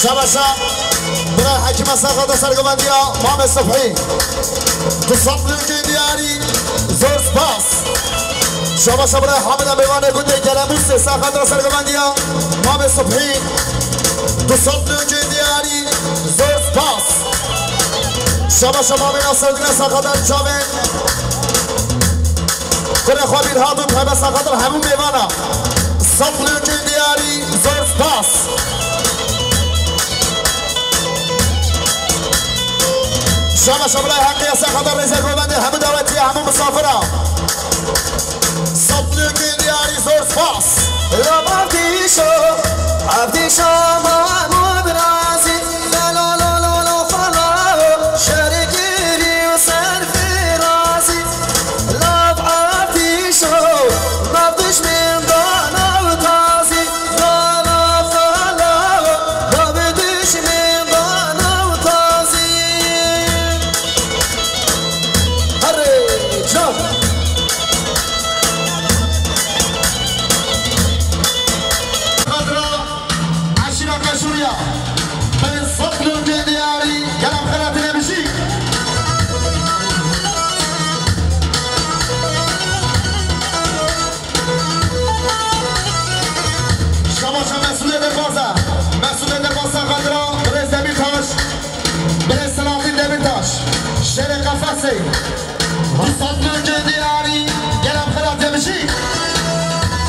شبشا برای حکیم سرخط سرگوندی ها مام صبحی تو صفلون دیاری زور سپاس شبشا برای حامد بیوانه گنده گلموس سرخط سرگوندی ها مام صبحی تو صفلون دیاری زور سپاس شبشا مام ناصر دین سرخط جاوین کنه خوابیر هاتون همه سرخط همون بیوانه صفلون دیاری زور سپاس شما شما برای حقی از خبر رزق بنده همه دعوتی همه مسافرها صبر دیاری زور سپاس رب عبدی شو محمود رازی لا لا لا لا لا فلا شرگیری و سرفی رازی رب عبدی شو مبدش من دانا و تازی لا لا فلا مبدش من دانا و تازی شر قفصی صدر دیاری گلم خرات میشی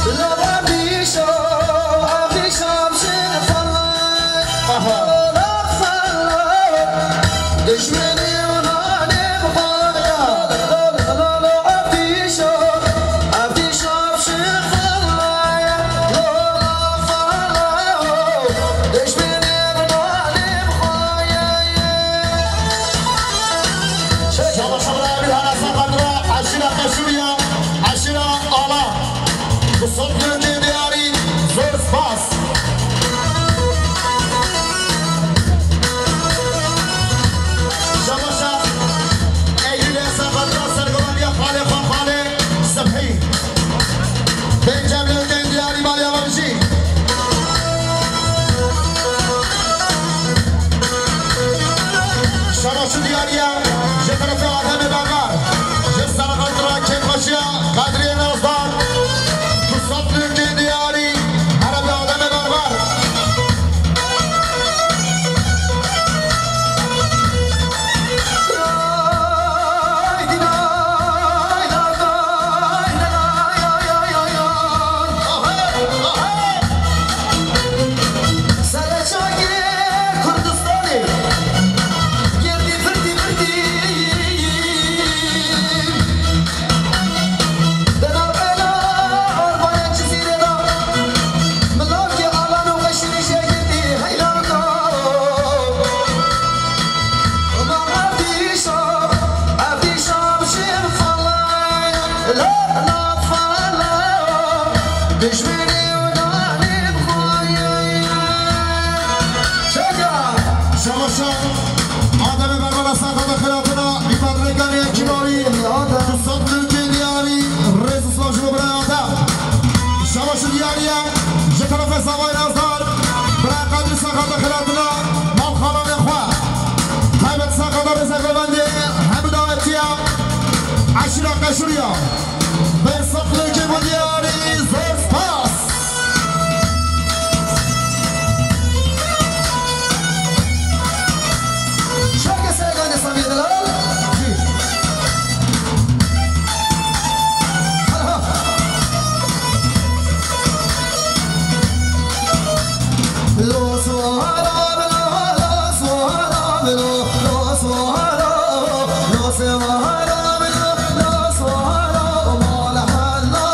لبم بیشو بیشم شن فلا فلا دشمنی اونانی بخواد لا بیشو بیشم شن فلا فلا دشمنی اونانی بخواد شما شما بیرها سقطرا عشرة قشوريا عشرة آلا بصدر دیاری زور سپاس شما شما ایلی سقطرا سرگوندی خاله خان خاله صبحی بنجامین دیاری مالی آمامشی شما شو دیاریا ماشينا قشرية بين صقلك ودياري زوز باس شاكا سيغاني صمي دلال لو سوارا بلا سوارا بلا سوارا لو سوارا بلا سوارا ما لحلا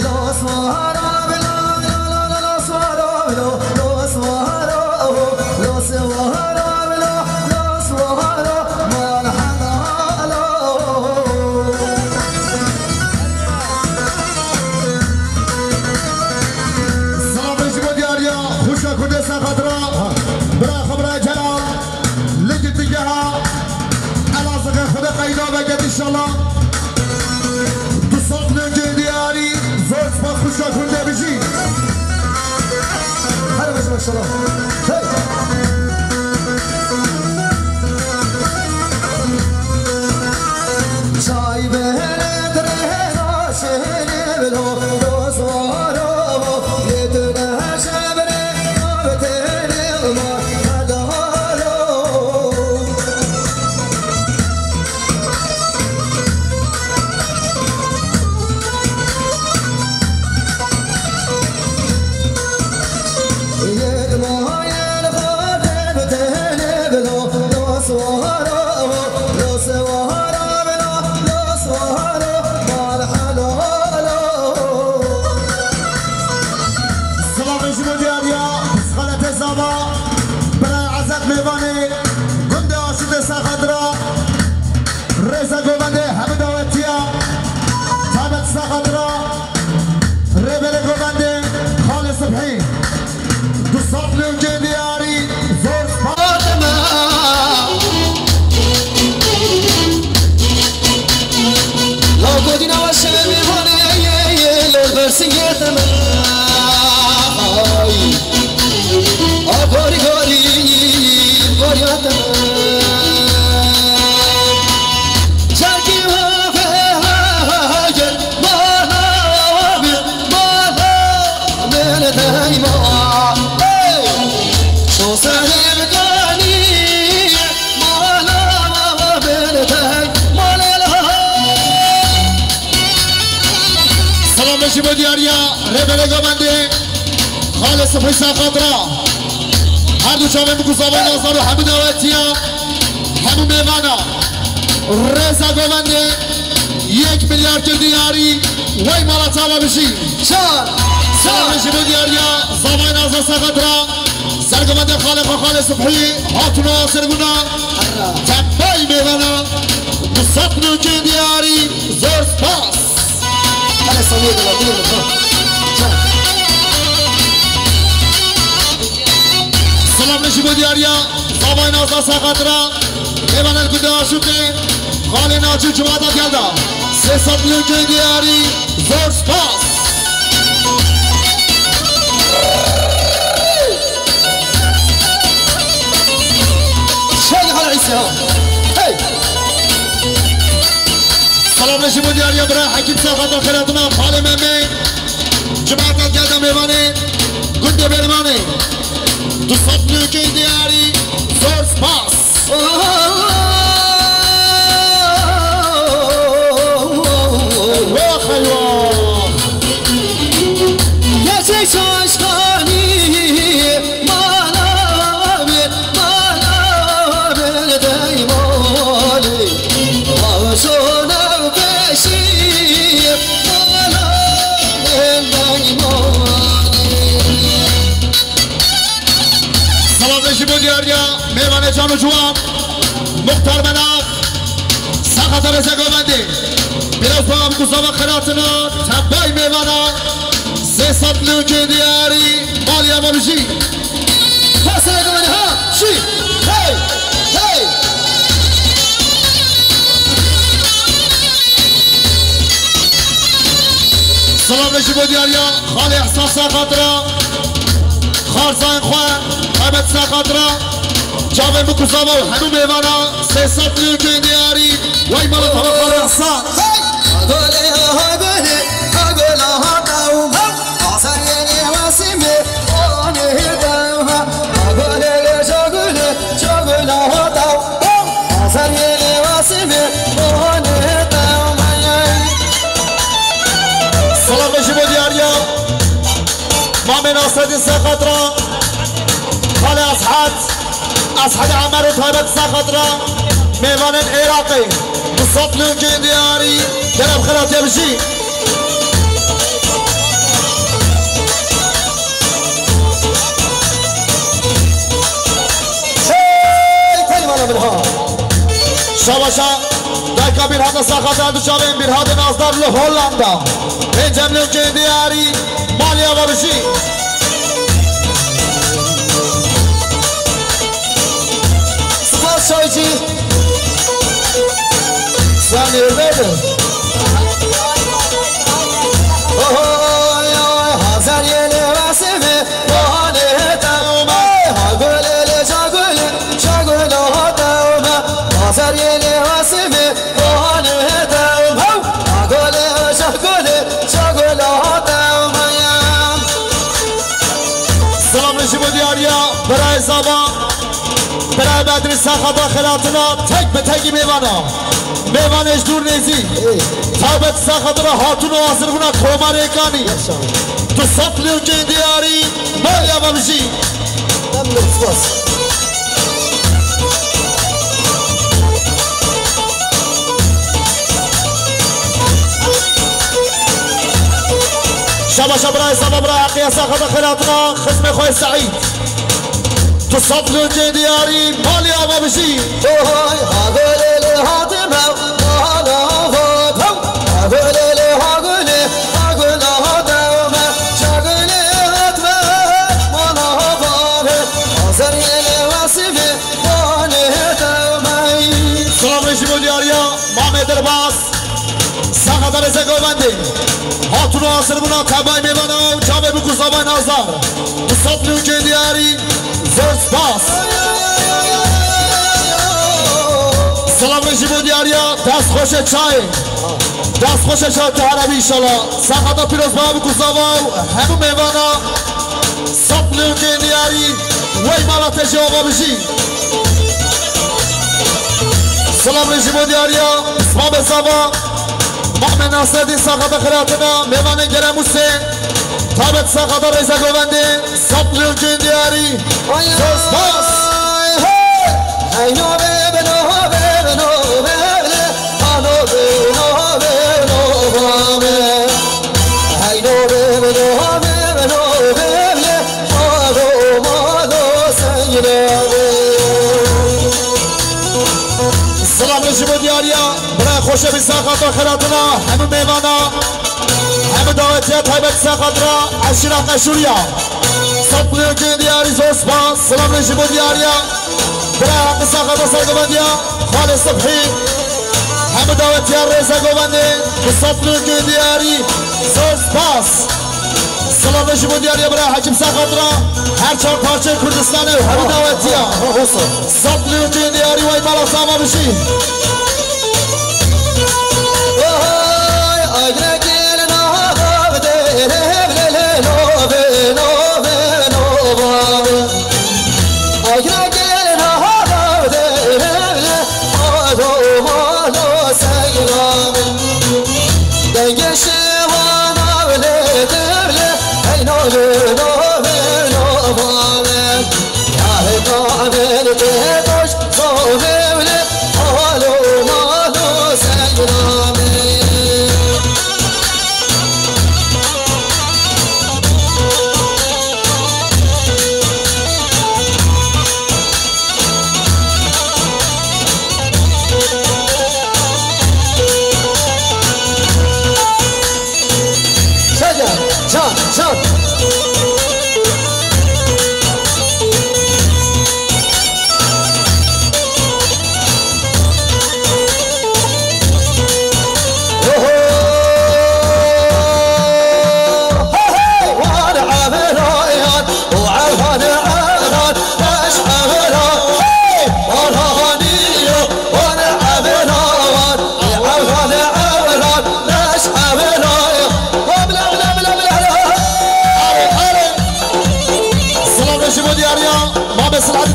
لو سوارا بلا سوارا لو سوارا لو سوارا ان شاء الله تصب لك دياري زوج بخشة كنا بجي هلا بس ما شاء الله شاي بهنا درينا شهنا بلو لو صاروا يدنا شبنا بتنا ما خالص حسا خضراء هردو شامل مكوزاوی نازار و همون نواتیا همون میوانا رزا گوونده 1 میلیارد دیاری وی مالا تاوا بشی سلام شما دیاریا زاوی نازار خضراء سرگوونده خالص صبحی هاتون آسرگونا تبای میوانا 200 دیاری زور سپاس سلام نشیبو دیاریا زاوی نازا ساقدرا ایوانل گده آشوده خالی ناچو جماعتا کرده 300 میلیون دیاری زور سپاس شاید خالی عیسی ها سلام نشیبو دیاریا برای حکیم ساقدرا خیراتنا خالی ممی جماعتا کرده میوانه گده برمانه 200 میلیون دیاری زور سپاس میوان جان و جوان مختار مناف ساقط رزا گوونده بیراز با هم گذاب خیراتنا تبای میوانا 300 میلیون دیاری مالی اما بشی پس گوونده ها شی هی هی سلام نشیب و دیاریا خالی احساس خاطره خارزان خواه حمد ساقاطره جاوه مکوزاوا و هنو میوانا 300 میلیون که دیاری وای مالا تا خالی احسان سلام نشیب و دیاریا مامي ناصر ساقطرة خالي أسحد عمر وطيبة ساقطرة ميوان العراقي بالصوت لونجين دياري كلام خلات يمشي كلمة منها شاباشا دايكا بير هذا ساقطرة دوشابين بير هذا ناصدار لهولندا بينجم لونجين دياري ماليا وابشي سپاس شایجی سامی بده هزار یه لباسمه بانه تاومه هاگل شاگل شاگل ها تاومه هزار یه لباسمه بانه تاومه هاگل شاگل شاگل ها تاومه سلام نشیب و دیاریا برای زبان برای مدرسه خداخلاتنا تک به تکی میوانا میوانش دور نیزی تابت ساخدنا هاتون و آزرگونا کوماره کانی تو سطلیون که دیاری مالیا بمشی نمید سپاس شبا برای سبا برای حقیه خداخلاتنا خسم خوی سعید تو صبر که دیاری مالی آبا بشی توهای هاگلی هاتمه مالا هاتم هاگلی هاگلی هاگل هاتمه شاگلی هاتمه مالا هاتمه آزریلی واسیفی مالی هاتمه سلام نشیب و دیاریا مامه درباس ساقدر زگوبندی هاتون آسر بنا تبای میبانم جامعه بکوزابای نازدار تو صبر که دیاری زرس باس سلام نشیب و دیاریا دست خوش چای دست خوش چای تهربی ایشالا ساقادا پیروز بابا بکوزاوا همو میوانا سپلیون که دیاری وی مالا تجی آقا بشی سلام نشیب و دیاریا اسمام بزاوا مؤمن ناصر دی ساقادا خلاتنا میوانه گرم حسین تابت ساقادا ریزه گوونده سپلیون که دیاری زرس باس اینو ببنو ببنو ببنه آنو ببنو ببنو بامه اینو ببنو ببنو ببنه آنو مالو سنگنه سلام نشیب و دیاریا برای خوش بی ساقادا خلاتنا همه میوانا همه دعوتیه تایبت ساقادرا عشیره قشوریا سپلیون که دیاری زرس باس سلام نشیب و دیاریا برای حق ساقادا سرگوبندیا خالد صبحی همه دعوتیه ریزه گوبنده سپلیون که دیاری زرس باس سلام نشیب و دیاریا برای حکیم ساقادرا هر 4 پارچه کردستانه همه دعوتیه سپلیون که دیاری وای بالا ساما بشی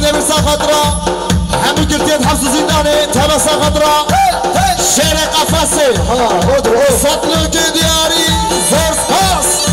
دمیر ساخدرا همون گرتید حفظ زندانه تبا ساخدرا شیر قفصه سطلو که دیاری زور سپاس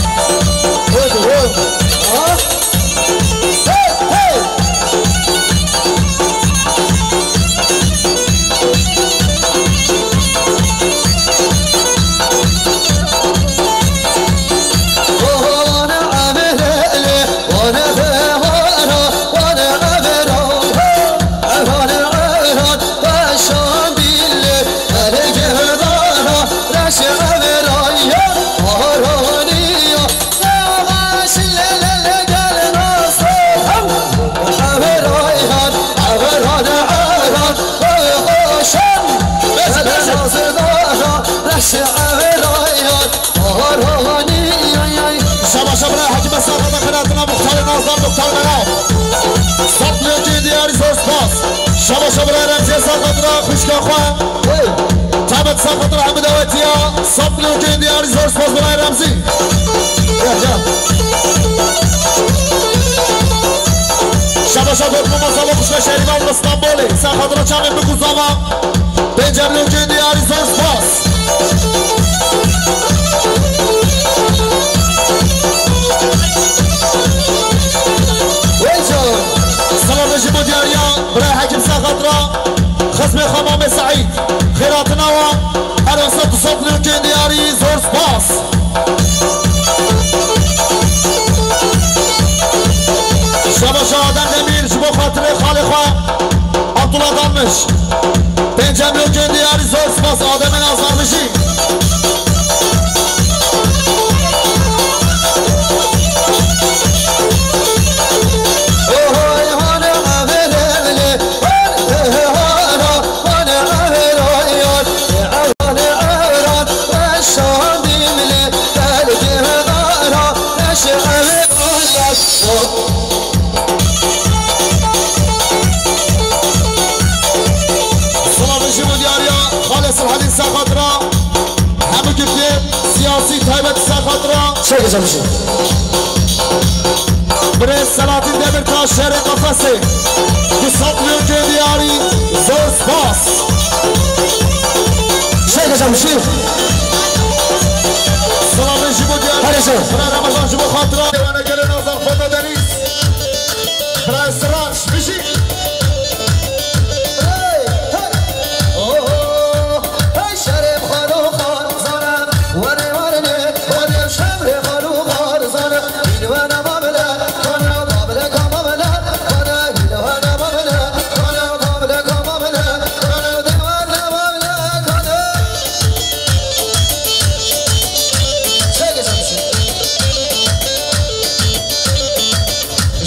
شبا شبا رمزی ساقدرا خوشگاه خواه تابت ساقدرا همه دواتی ها صبر و دیاری زور سپاس برای رمزی شبا شبا مماسا و خوشگاه شهریمان و استانبولی ساقدرا چامین بگوزاما بنجم و دیاری زور سپاس سلام رجب و دیاریا برای حکم ساقدرا خصم خمام سعید خیراتنا و عرصت صدر که دیاری زور سپاس شبا شادن دمیر جبو خاطر خالی خواه عبدالله دامش بنجم که دیاری زور سپاس آدم نازار بشی شيء جمشي بريس سلاطين دمر تا شهر قفصه بصدر دياري زور سپاس شيء جمشي سلام جيبو دياري برای رمضان جيبو خاطره وانا گل نظر خدا دنیز برای سراش بشي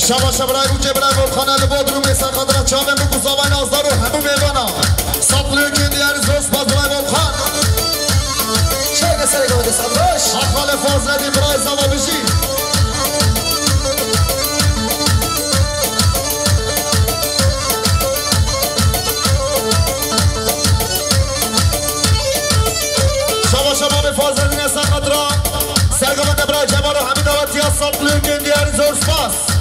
شبا شب رای روچه برای گلخانه لباد رو میسن خدرات چامن بگو زابای نازدار و همو میوانا سطلو که دیاری زوز باز برای گلخان چه کسری گوده صدراش اخوال فاز ردی برای زابا بشی شبا شبا به فاز ردی نیسن خدرات سرگامنده برای جمال و همه دواتی ها سطلو که دیاری زوز باز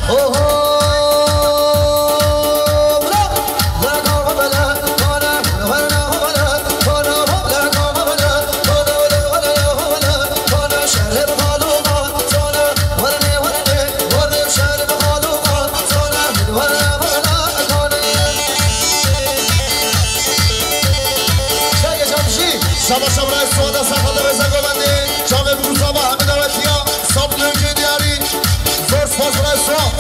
شبا شب رای سواده سخاده رزا گوبنده جامعه بروزا با همه دواتی ها صبح لنگه دیاری زور سپاس برای سواد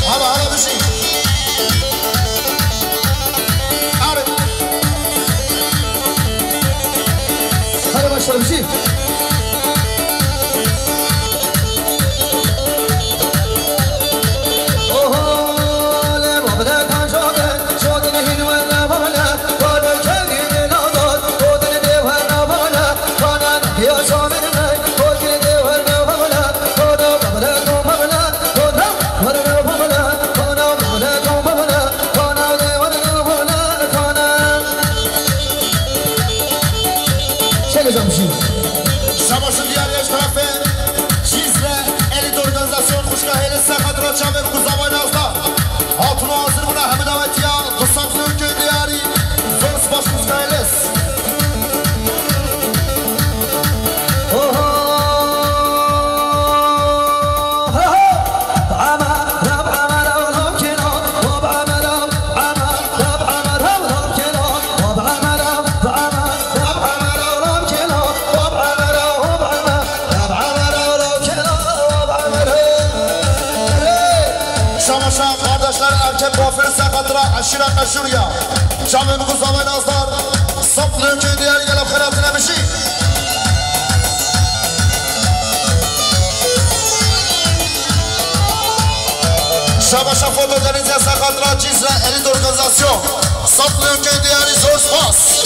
حالا بشی آره هره باشتر بشی شباشون دیاری اش طرفه چیز را الی دو ارگانزاسیون خوشگاه که بافر سقط را عشیره قشوریا جامعه مگوزامه نازدار صفر که دیاری گلب خیرات نمیشی شباشا فوتوگرینزیا سقط را چیز را الید ارگانزاسیون صفر که دیاری زور سپاس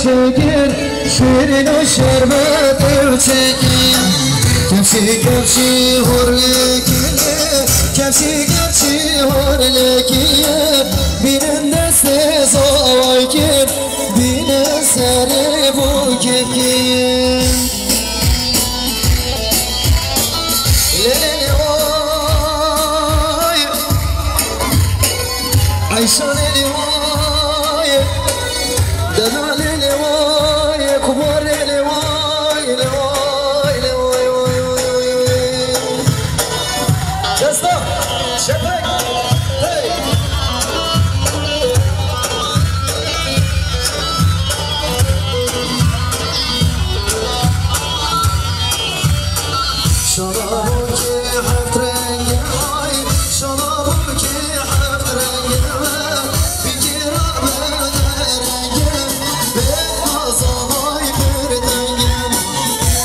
çekir şirin o şerbeti çekir Kepsi kepsi horlekiye Kepsi kepsi horlekiye Binin deste zavaykin Binin seri bu kepkiye Lelele oy Ayşe lele oy Dana lele oy Kubar lele oy Lele oy Desta Şefek Hey Şarabı ki hep rengi ay Şarabı ki hep rengi Fikir abone rengi Beyaz alay bir dengim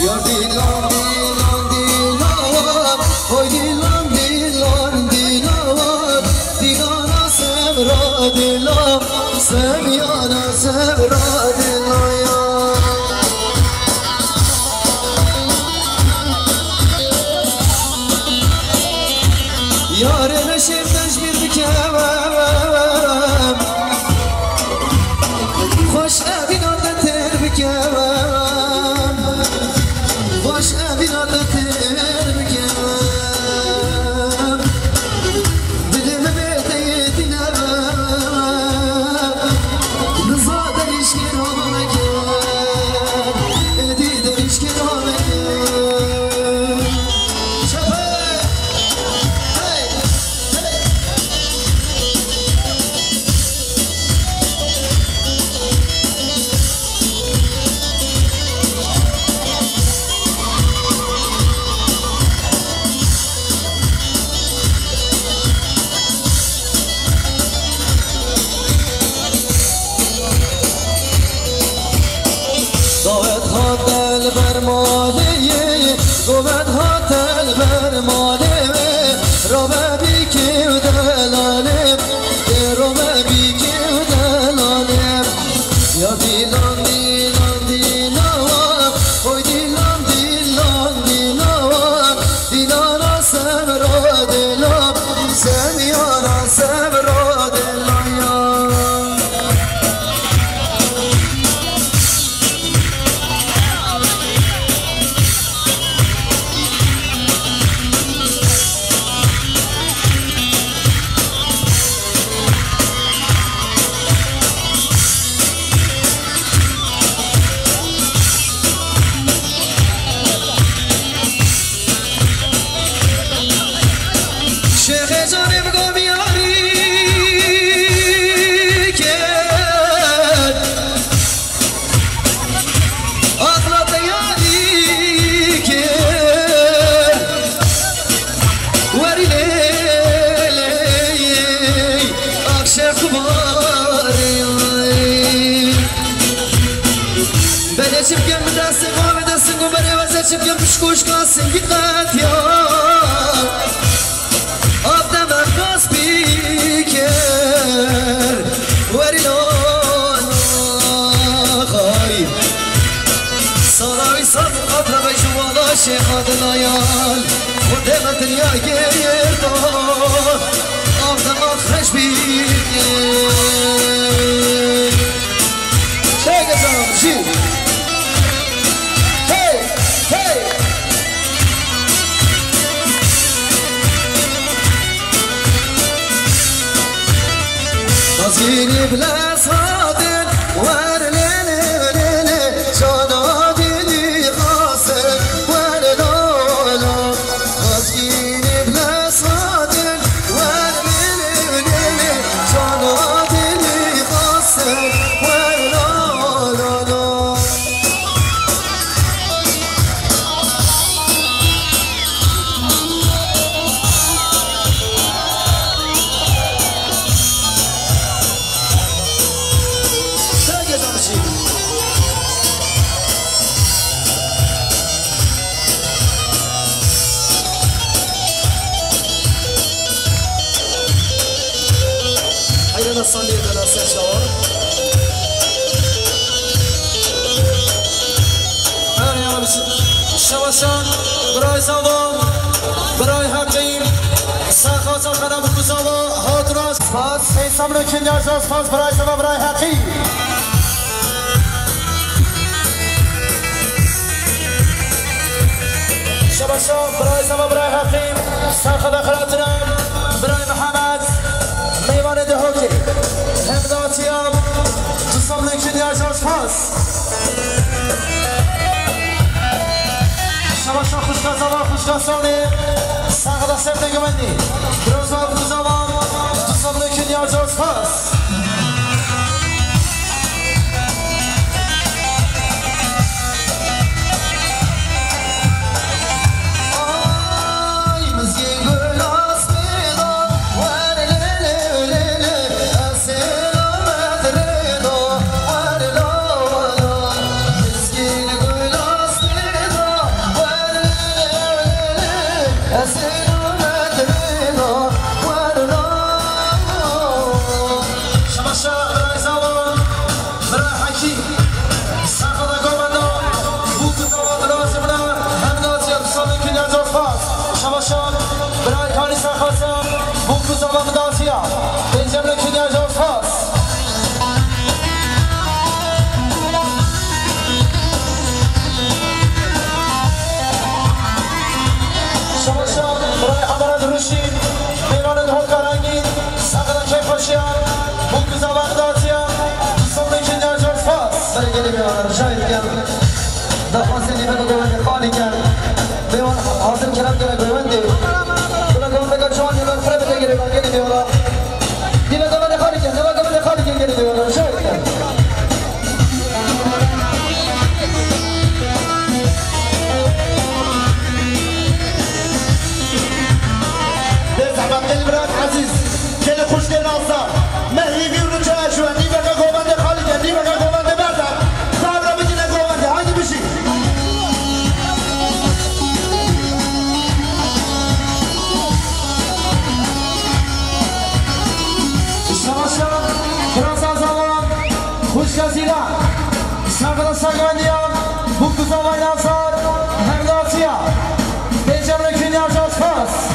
Yar dilan dilan dilan Oy dilan dilan dilan Dilana sevra dilan Sevyana sevra dilan ya Yarın eşimdeş bir dikemem Hoş evin adı terbikemem Hoş evin adı terbikemem Dilimi bildiği dilemem Rıza derişkin olana gel Edi derişkin olana gel Şefek Davet hatel bermaliye Davet hatel bermaliye Robe biki udelalim Robe biki udelalim Ya dilan dilan dilan Oy dilan dilan dilan Dilana sevra dilan Sevyana sevra dilan ya Şeyh canım gam yari gel Aklat yari gel Veri ley Akşe kubari Ben eşipken mi dersin var mı dersin Guberi vaz eşipken pişkuş kalsın Dikkat ya Abdemem gaz biker Verilon Khay Saravi sabu qadra ve juvala Şeyh adlayal Kudem dünya gerdo Abdem akhreş biker Şeyh canım şi Hey Hey Nazini bile sadin Ver lele lele Şana dili hasır Ver lala Nazini bile sadin Ver lele lele Şana dili hasır Ver lala Hayırlı salli ederler sen şavar. شواشان برای زبان برای حقیم سخات آخرم بکوزاوا هاتراس پاس حسام رو کنی از پاس برای زبان برای حقیم شواشان برای زبان برای حقیم سخات آخراترم برای محمد میوان دهوکی همداتیام تو سامن کنی از پاس شباشا خوشگاه خوشگاه ساقه دستم نگمندی روزا بزاوان تو سامنه که نیاز از پاس شباشان برای کاری سرخواستم بوکوزا و مدافیا بنجم لکنی از پاس شباشان برای حضرت روشین میوان دهو کارنگین سقدان که خوشیان بوکوزا و مدافیا دوستان لکنی از پاس برای گلی میوان شاید گرم دفاسی نیمه دو گوهنده خالی کرد میوان حاضر کرم کنه گوهنده جوان یه فرق بگیره من گلی میوان دیگه گوهنده خالی کرد گلی میوان شاید کرد دل برات عزیز گل خوش دل آزار مهیبی رو جا شوان دیگه گوهنده خالی کرد دیگه گوهنده بردم صبر بگیره گوهنده هایدی بشی خوشگزیرا سرقدر سگوندیان بوکوزاوای نفسار همداتیا بینجام رکنی از پاس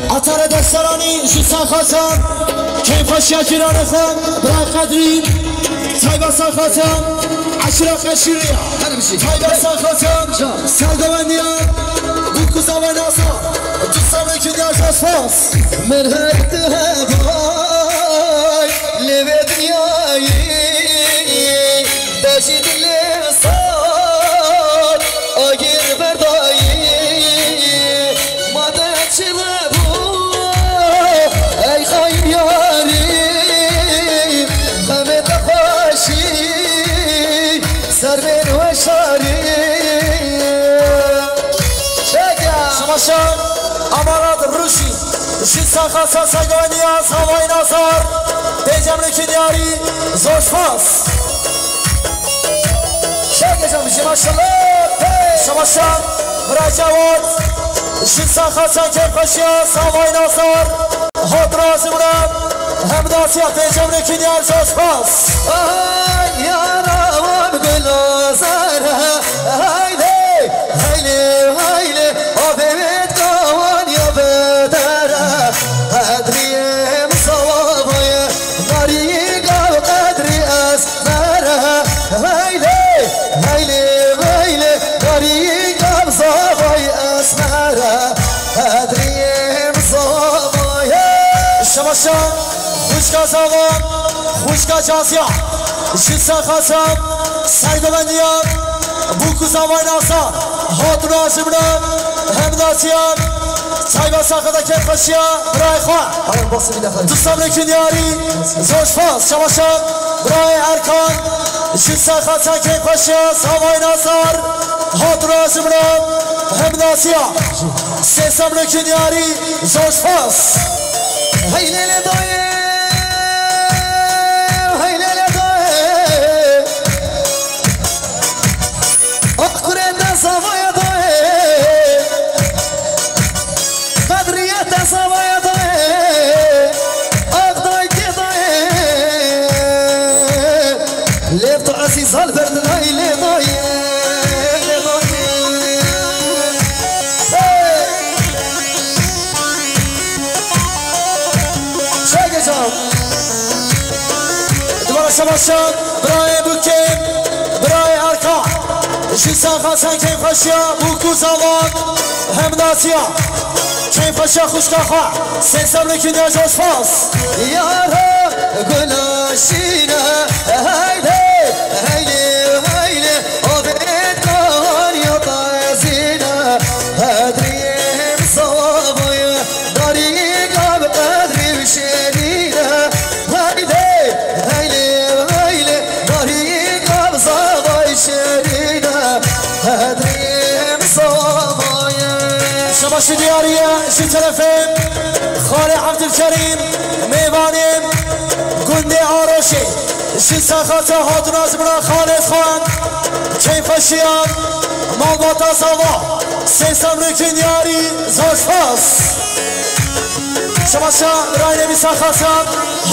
عطر دسترانی شیستان خواستم کیفاش یکیران خون برای قدرین تایبستان خواستم عشرا خشیری تایبستان خواستم سردوندیان بودکوزا و ناسا دوستان که نیاز از فاس من هرد هوای لب دنیایی باشی دل ساد آگیر بردایی مادر چه ای خواهیم یاری همه بخواشی سر بین و شاری شماشان امارات روشی شیستان خواستان سگانی از هوای نازار دیجم رکی دیاری زوش فاس شاگه جا میشی ماشالله شماشان برای جواد شیستان خواستان که خوشی از هوای نازار خود رازی بودم هم داسیا پیجم رکین یار جاش پاس یارم گل زاره هایله هایله هایله آبیت کن یا بدره قدریم صوابای ناری گل قدری از نره هایله هایله هایله ناری گل صوابای از نره قدریم صوابای شماشان خوشگا زاغان خوشگا جازیا جسا خاصم سرگوندیان بوکو زاوای ناسان هاتون آشمرم همداسیان سایبا ساخدا که خوشیا برای خواه دوستان رکن یاری زوش پاس شماشان برای ارکان جسا خاصم که خوشیا زاوای ناسان هاتون آشمرم همداسیان سیسم رکن یاری زوش پاس هیله لدایه سوای دای قدریت سوای دای آقای کی دای لفت عزیز هل برد دای لدای شاگه جان دوباره شماشان برای بوکیم برای ارکان جسا خاصن که خوشیا بوکو زاوان همداسیا که خوشیا خوشگاه خواه سیسم رکن یا جاش پاس یارا گلاشینه هایده هایده هایده آبید کن یا تازینه قدریم صوابای داری گاب قدریم شدیده هایده هایده هایده داری گاب صوابای شدیده قدریم صوابای شماش دیاریه شی طرفیم خاله عبدالکریم میوانیم گنده آروشی شی ساخات هاتون آزمنا خالد خان کیفشیان مالباتا سوا سیسم رکن یاری زاش پاس شماشا برای نبی ساخاتم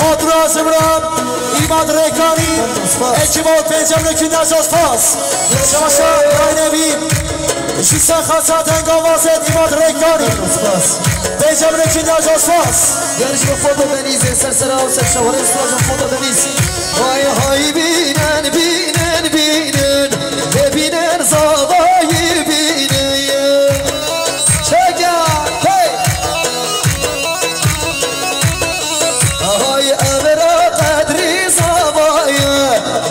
هاتون آزمنا ایمان ریکانی اکیبات پنجم رکن یا زاش پاس شماشا برای نبی جسا خاصات هنگاوازت ایمان ریکانی پیجم رکن یا جاش پاس گرش با فوتو بنیزه سرسرا و سرشواره استراجم فوتو بنیزی های های بینن بینن بینن ببینن زادای بینن چگه های امرا قدری زوای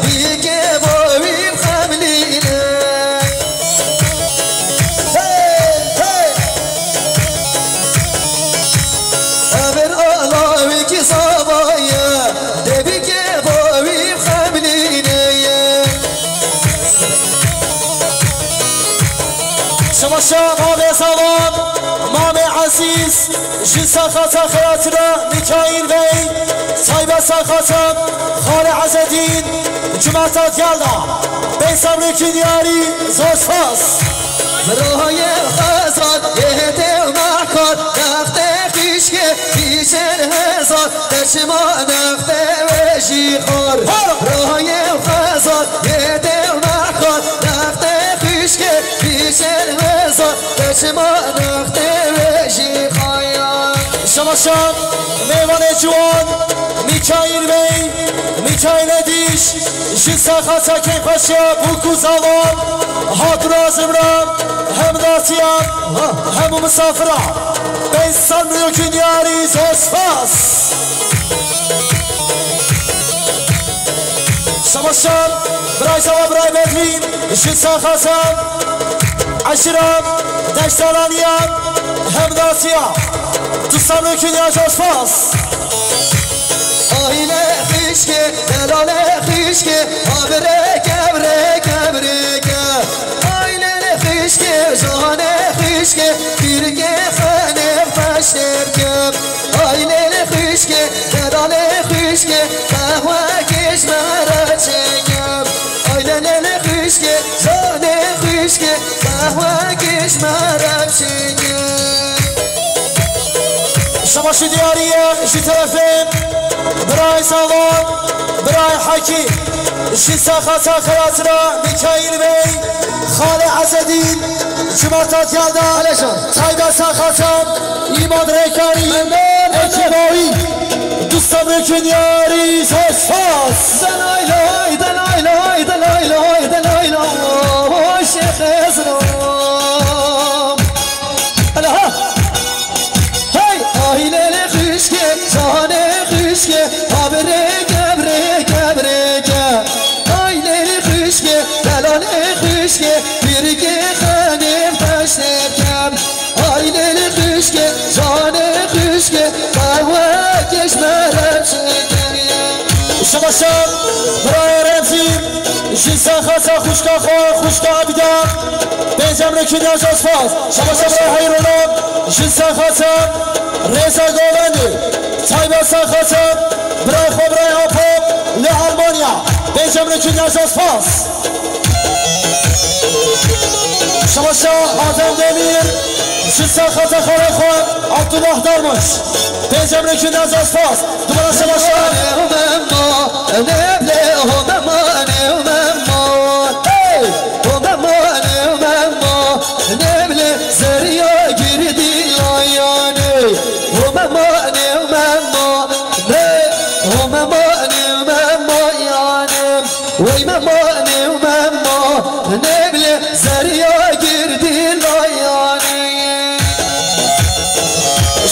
دیگه باویم خملینه شماشا مام سلام مام عزیز جنسا خاطر خیاتنا میکائیل بی سایبا ساخاتم خال عزدین جماعتات گلنا بیسم رکن یاری زوش پاس برای خزان یه دل مکن نخته خیشکه پیشن هزار دشما نخته وشی خور برای خزان یه دل مکن نخته خیشکه پیشن هزار دشما نخته وشی خواهیم شماشان میوان جوان میکائیل بی میکائیل دیش جنسا خاطر که پاشا بوکو زالان هاتون آزمرم همداسیان همو مسافران بیستان رکن یاری زوش پاس شماشان برای زوا برای بدوین جنسا خاطر عشرام دشتالانیان همداسیان دوستان رکن یا جوش پاس آینه خیشکه دلاله خیشکه آبره کبره کبره کب آینه خیشکه جانه خیشکه بیرگه خانه فشتر کب آینه خیشکه دلاله خیشکه قهوه کشمره چکب آینه خیشکه جانه خیشکه قهوه کشمره چکب شباش ديارية شي طرفين براي سالون براي حكي شي ساخة خلاتنا ميكايل بي خالي عزدين جمارتات يالدا تايبا ساخاتم ایمان ریکاری اکبایی دوستم رکن یاری ساس دلایلای دلایلای دلایلای دلایلای شیخ ازرام الها هی آیلل خشکه جان خشکه آبره گبره گبره گب آیلل خشکه دلان خشکه برگه خانم تشنکم آیلل خشکه جان خشکه قهوه کشمرم شکریم شباشم برای رمزیم جنسا خاصا خوشکا خواه خوشکا عبیدم بینجم رکنی آجاز فاز شباشم برای حیرونم جنسا خاصا ریزا گووندی تایبا سا خاصا برای خواه برای هاپوب لألمانیا بینجم رکنی آجاز فاز شباشم آدم دمیر جنسا خاصا خواه خواه عبدالله دارمش بینجم رکنی آجاز فاز دوباره شباشم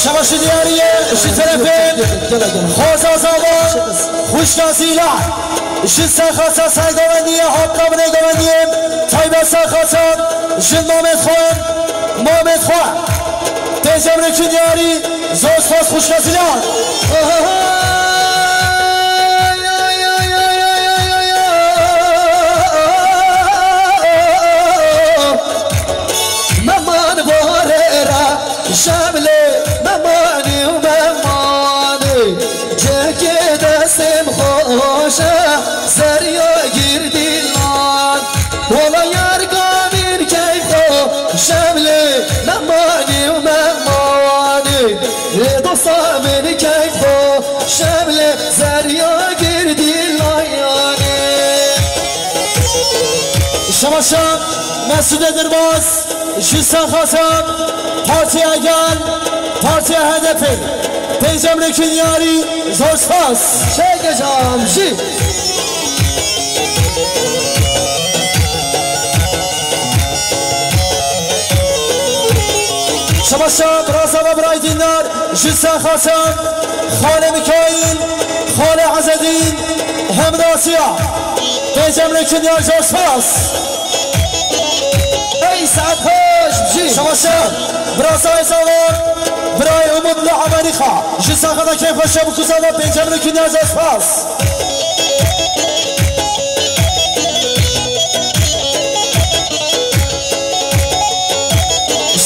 شباش دیاریه شی طرفین خوزا زبان خوشکا سیلا شی سخاصا سایگوندیه حقا بنگوندیم تایبا سخاصا شی مامد خواه تیزم رکن یاری زوز فاز خوشکا سیلا ممان باره را شامله ممانی و ممانی جه دستم خوشه زریا گردی لان ولا یارگامیر کیفو شامله ممانی و ممانی دوستامین کیفو شامله زریا گردی لایانی شباشم مسعود درباز جنسا خاصم پارتی اگل پارتی هدفی پیجم رکن یاری زورساز شیخ جامشی شباشم رازا و برای دینار جنسا خاصم خاله میکایل خاله عزدین همراسیا پیجم رکن یاری زورساز ای سعد خوش بشی شباشم برازای زوار برای امود لعمانی خواه جنسا خدا کیف باشه بکوزا و پیجم رکن یاری زورساز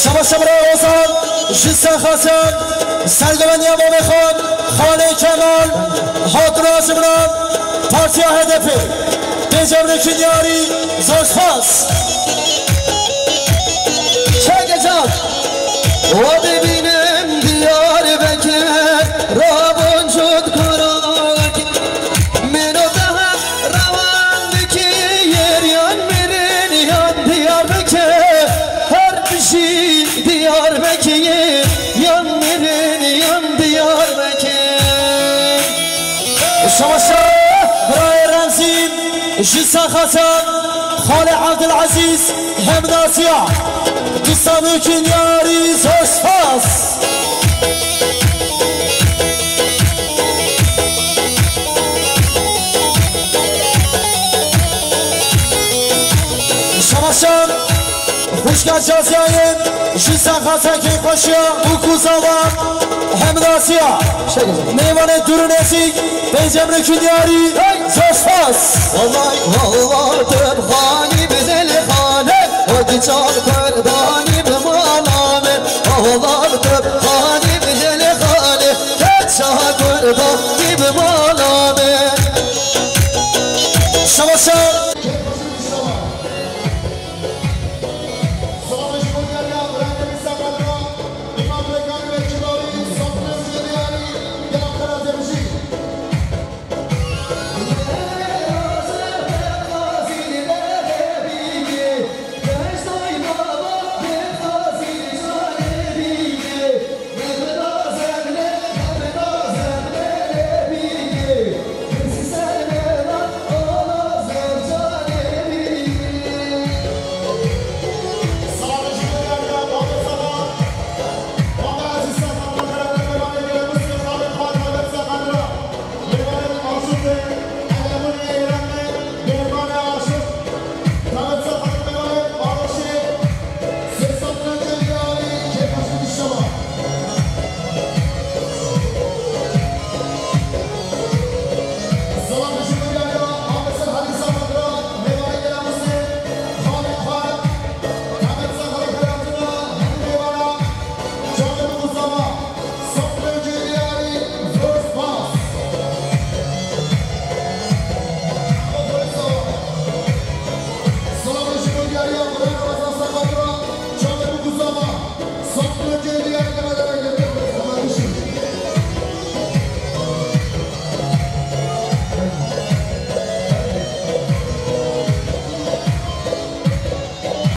شباشم برای اوزان جنسا خاصم سرگوندی با میخوان خانه کمال حاضر برام پارتی هدفی پیجم رکن یاری زورساز و ببینم دیار بکر رابون شد کراک منو به هم روان بکی یریان مرین یان دیار بکر هر بشی دیار بکی یان مرین یان دیار بکر شباشا برای رمزیم جنسا خاصم خاله عبدالعزیز همناسیا دوستان رکن یاری زورساز شباشم خوشگاه جازیایم جنسا خاصم که خوشیا بکوزاوام همناسیا میوان درونسی پیجم رکن یاری زورساز والله والله تبخاني بدل خانه وقتال قرباني بمالامه والله تبخاني بدل خانه وقتال قرباني بمالامه شباشم Salam